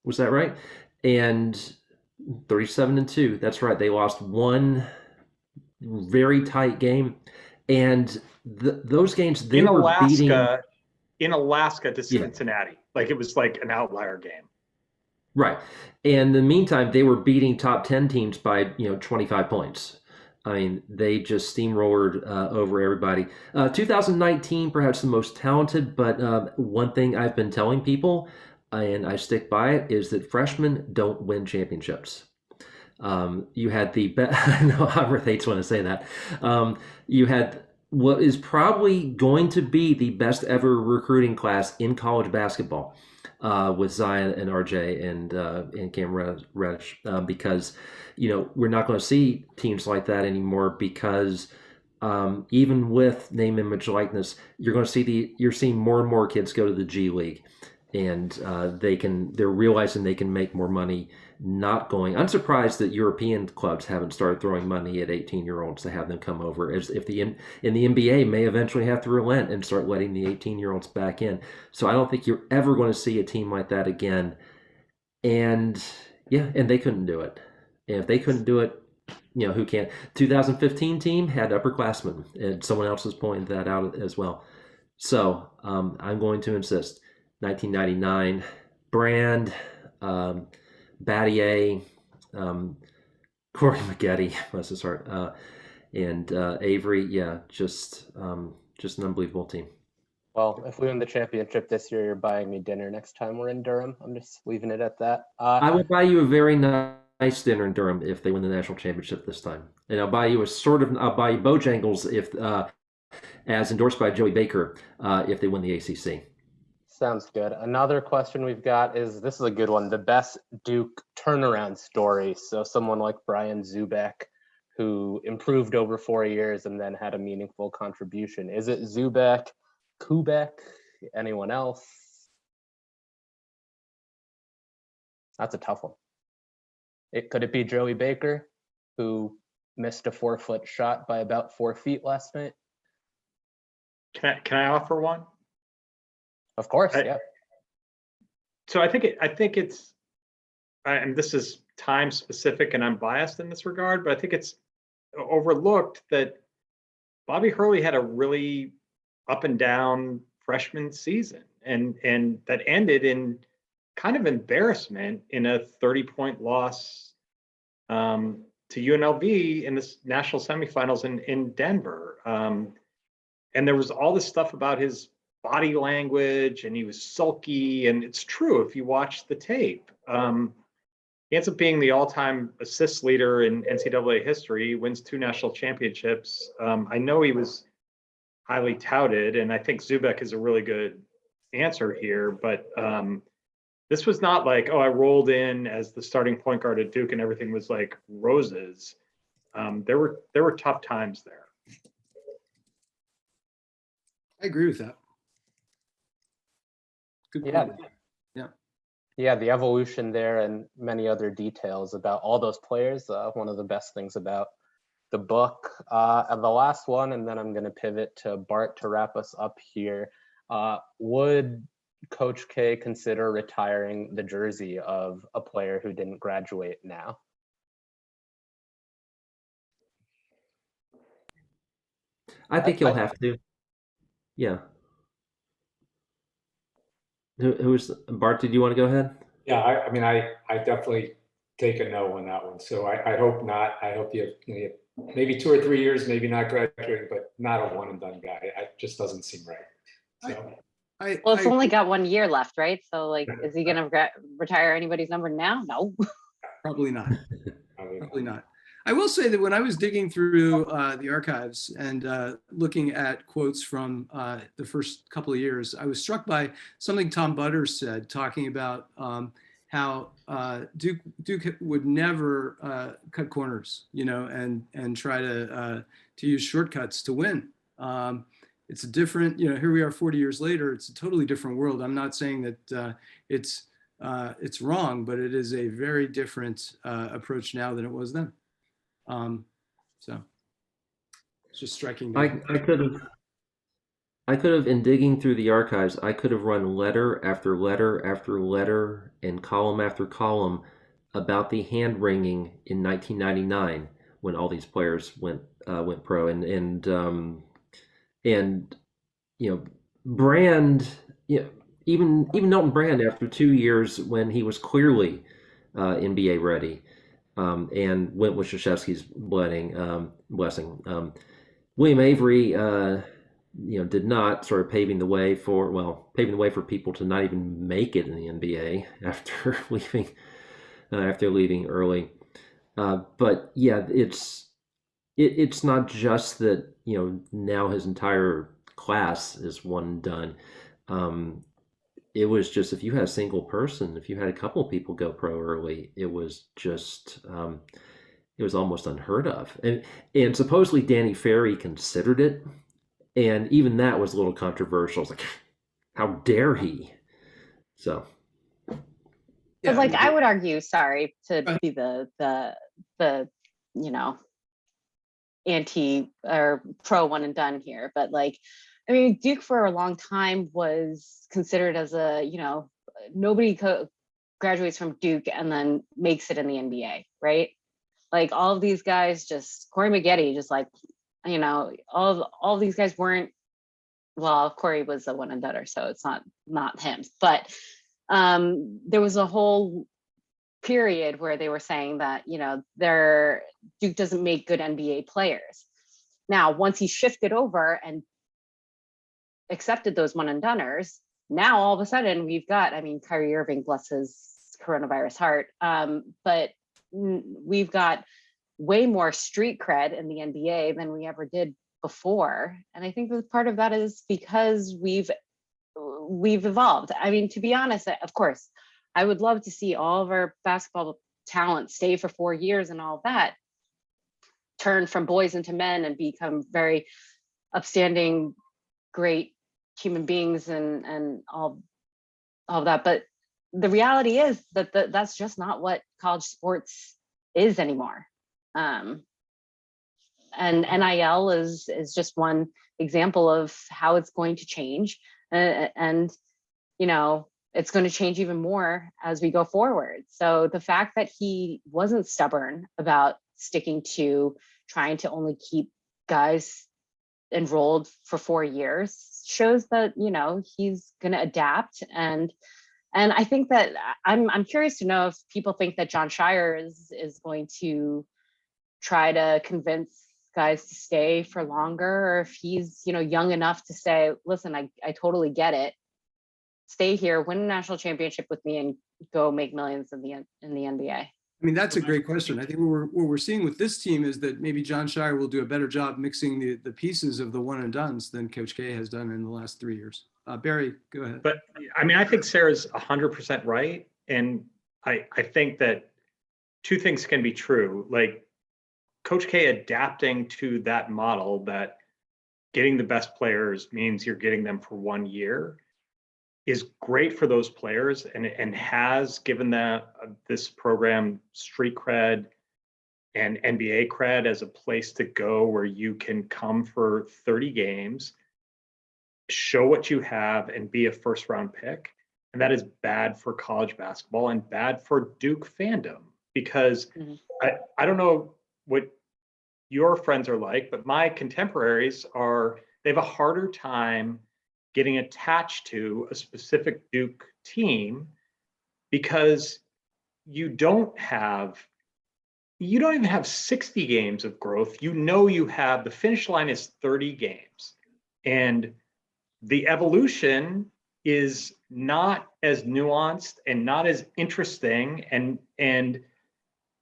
Was that right? And 37-2. That's right. They lost one very tight game, and those games they were beating in Alaska to Cincinnati. Yeah. Like it was like an outlier game. Right. And in the meantime, they were beating top 10 teams by 25 points. I mean, they just steamrolled over everybody. 2019, perhaps the most talented, but one thing I've been telling people, and I stick by it, is that freshmen don't win championships. You had the I know Amrith hates when I say that. You had what is probably going to be the best ever recruiting class in college basketball with Zion and RJ and Cam Reddish because we're not going to see teams like that anymore because even with name, image, likeness, you're seeing more and more kids go to the G League, and they're realizing they can make more money not going. I'm surprised that European clubs haven't started throwing money at 18-year-olds to have them come over, as if in the NBA may eventually have to relent and start letting the 18-year-olds back in. So I don't think you're ever going to see a team like that again. And and they couldn't do it. And if they couldn't do it, who can? 2015 team had upperclassmen, and someone else has pointed that out as well. So I'm going to insist. 1999, Brand, Battier, Corey Maggette, bless his heart, and Avery. Yeah, just an unbelievable team. Well, if we win the championship this year, you're buying me dinner next time we're in Durham. I'm just leaving it at that. I will buy you a very nice dinner in Durham if they win the national championship this time, and I'll buy you Bojangles if, as endorsed by Joey Baker, if they win the ACC. Sounds good. Another question we've got is, this is a good one, the best Duke turnaround story. So someone like Brian Zubek, who improved over 4 years and then had a meaningful contribution. Is it Zubek, Kubek, anyone else? That's a tough one. Could it be Joey Baker, who missed a 4-foot shot by about 4 feet last night? Can I offer one? Of course, yeah. So I think it's, and this is time specific, and I'm biased in this regard, but I think it's overlooked that Bobby Hurley had a really up and down freshman season, and that ended in kind of embarrassment in a 30-point loss to UNLV in the national semifinals in Denver. And there was all this stuff about his body language, and he was sulky, and it's true if you watch the tape. He ends up being the all-time assist leader in NCAA history, wins 2 national championships. I know he was highly touted, and I think Zubek is a really good answer here, but this was not like, I rolled in as the starting point guard at Duke and everything was like roses. There were tough times there. I agree with that. Good point. Yeah, the evolution there and many other details about all those players. One of the best things about the book. And the last one, and then I'm going to pivot to Bart to wrap us up here. Would Coach K consider retiring the jersey of a player who didn't graduate now? I think you'll have to. Yeah. Who's Bart? Did you want to go ahead? Yeah, I mean, I definitely take a no on that one. So I hope not. I hope you have maybe 2 or 3 years, maybe not graduating, but not a one and done guy. It just doesn't seem right. So. Well, it's only got 1 year left, right? So, like, is he going to retire anybody's number now? No. Probably not. Probably not. I will say that when I was digging through the archives and looking at quotes from the first couple of years, I was struck by something Tom Butters said, talking about how Duke would never cut corners, and try to use shortcuts to win. It's a different, here we are 40 years later, it's a totally different world. I'm not saying that it's wrong, but it is a very different approach now than it was then. So it's just striking. I could have, in digging through the archives, I could have run letter after letter after letter and column after column about the hand wringing in 1999 when all these players went pro, and Brand, even Milton Brand, after 2 years when he was clearly NBA ready, and went with Krzyzewski's blessing. William Avery, did not, sort of paving the way for people to not even make it in the NBA after leaving early. But yeah, it's not just that, now his entire class is one and done. It was just, if you had a single person, if you had a couple of people go pro early, it was just, it was almost unheard of. And supposedly Danny Ferry considered it. And even that was a little controversial. It's like, how dare he? So. But like, I would argue, sorry to be the anti or pro one and done here, but like, I mean, Duke for a long time was considered as nobody graduates from Duke and then makes it in the NBA, right? Like all of these guys, just Corey Maggette, just like, all these guys weren't, well, Corey was a one and doneer, so it's not him, but there was a whole period where they were saying that, Duke doesn't make good NBA players. Now, once he shifted over and accepted those one and doneers, now all of a sudden we've got, Kyrie Irving, bless his coronavirus heart, but we've got way more street cred in the NBA than we ever did before. And I think that part of that is because we've evolved. To be honest, of course, I would love to see all of our basketball talent stay for 4 years and all of that, turn from boys into men and become very upstanding, great human beings and all that. But the reality is that that's just not what college sports is anymore. And NIL is just one example of how it's going to change. And it's going to change even more as we go forward. So the fact that he wasn't stubborn about sticking to trying to only keep guys enrolled for 4 years shows that, he's going to adapt. And I think that I'm curious to know if people think that Jon Scheyer is going to try to convince guys to stay for longer, or if he's, young enough to say, listen, I totally get it. Stay here, win a national championship with me, and go make millions in the NBA. That's a great question. I think what we're seeing with this team is that maybe Jon Scheyer will do a better job mixing the pieces of the one and dones than Coach K has done in the last 3 years. Barry, go ahead. But I think Sarah's 100% right. And I think that two things can be true. Like Coach K adapting to that model that getting the best players means you're getting them for 1 year is great for those players and has given this program street cred and NBA cred as a place to go where you can come for 30 games, show what you have, and be a first round pick. And that is bad for college basketball and bad for Duke fandom, because I don't know what your friends are like, but my contemporaries they have a harder time getting attached to a specific Duke team because you don't even have 60 games of growth. You have the finish line is 30 games, and the evolution is not as nuanced and not as interesting and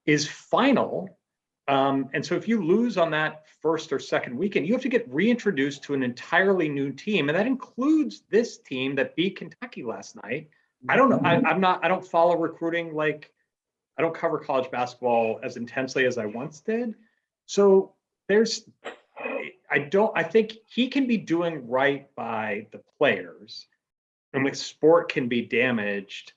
is final. And so if you lose on that first or second weekend, you have to get reintroduced to an entirely new team. And that includes this team that beat Kentucky last night. I don't know. I don't follow recruiting. I don't cover college basketball as intensely as I once did. So I think he can be doing right by the players, and the sport can be damaged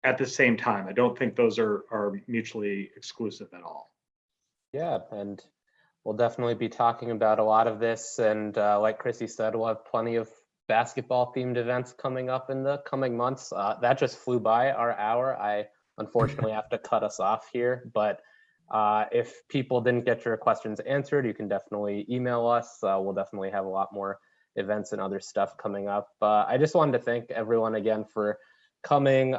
at the same time. I don't think those are mutually exclusive at all. Yeah, and we'll definitely be talking about a lot of this. And like Chrissy said, we'll have plenty of basketball themed events coming up in the coming months. That just flew by our hour. I unfortunately have to cut us off here, but if people didn't get your questions answered, you can definitely email us. We'll definitely have a lot more events and other stuff coming up. I just wanted to thank everyone again for coming.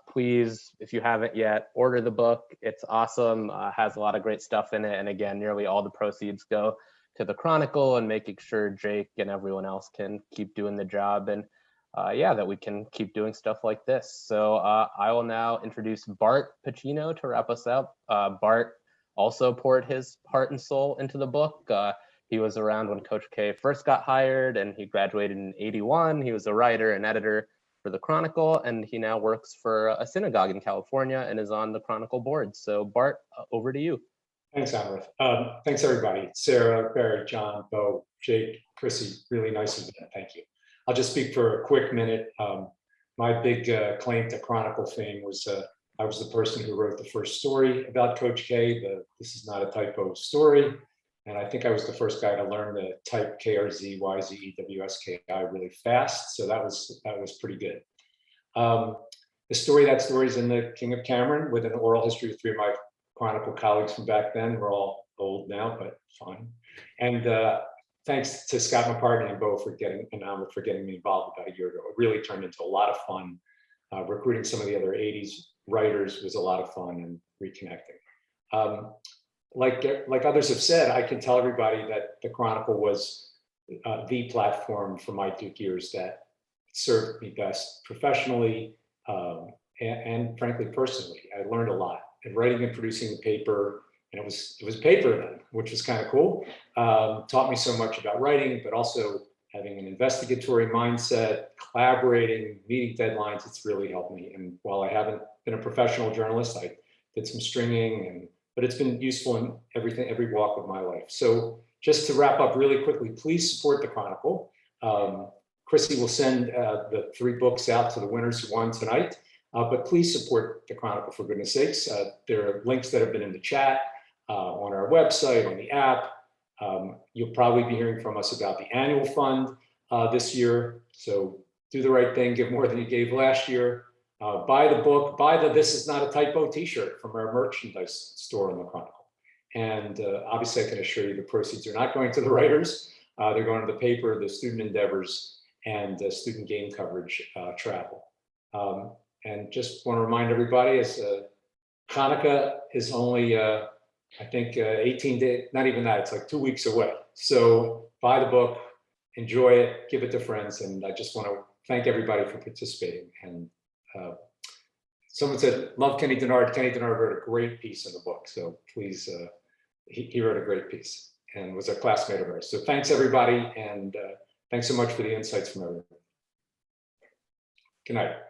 Please, if you haven't yet, order the book. It's awesome, has a lot of great stuff in it. And again, nearly all the proceeds go to the Chronicle and making sure Jake and everyone else can keep doing the job. And yeah, that we can keep doing stuff like this. So I will now introduce Bart Pacino to wrap us up. Bart also poured his heart and soul into the book. He was around when Coach K first got hired, and he graduated in '81. He was a writer and editor for the Chronicle, and he now works for a synagogue in California and is on the Chronicle board. So Bart, over to you. Thanks, Amrith. Thanks, everybody. Sarah, Barry, John, Beau, Jake, Chrissy, really nice of them. Thank you. I'll just speak for a quick minute. My big claim to Chronicle fame was I was the person who wrote the first story about Coach K, This Is Not a Typo story. And I think I was the first guy to learn to type KRZYZEWSKI really fast. So that was pretty good. That story is in the King of Cameron with an oral history of 3 of my Chronicle colleagues from back then. We're all old now, but fine. And thanks to Scott McCartney and Beau for getting me involved about a year ago. It really turned into a lot of fun. Recruiting some of the other 80s writers was a lot of fun, and reconnecting. Like others have said, I can tell everybody that the Chronicle was the platform for my Duke years that served me best professionally and frankly personally. I learned a lot. And writing and producing the paper, and it was paper then, which was kind of cool. Taught me so much about writing, but also having an investigatory mindset, collaborating, meeting deadlines. It's really helped me. And while I haven't been a professional journalist, I did some stringing, but it's been useful in every walk of my life. So just to wrap up really quickly, please support the Chronicle. Chrissy will send the 3 books out to the winners who won tonight. But please support the Chronicle, for goodness sakes. There are links that have been in the chat, on our website, on the app. You'll probably be hearing from us about the annual fund this year. So do the right thing, give more than you gave last year. Buy the book, buy the This Is Not a Typo t-shirt from our merchandise store in the Chronicle. And obviously I can assure you the proceeds are not going to the writers. They're going to the paper, the student endeavors, and student game coverage travel. And just want to remind everybody, as Hanukkah is only, I think 18 days, not even that, it's like 2 weeks away. So buy the book, enjoy it, give it to friends. And I just want to thank everybody for participating. And someone said, love Kenny Denard. Kenny Denard wrote a great piece in the book. So please, he wrote a great piece and was a classmate of ours. So thanks everybody. And thanks so much for the insights from everyone. Good night.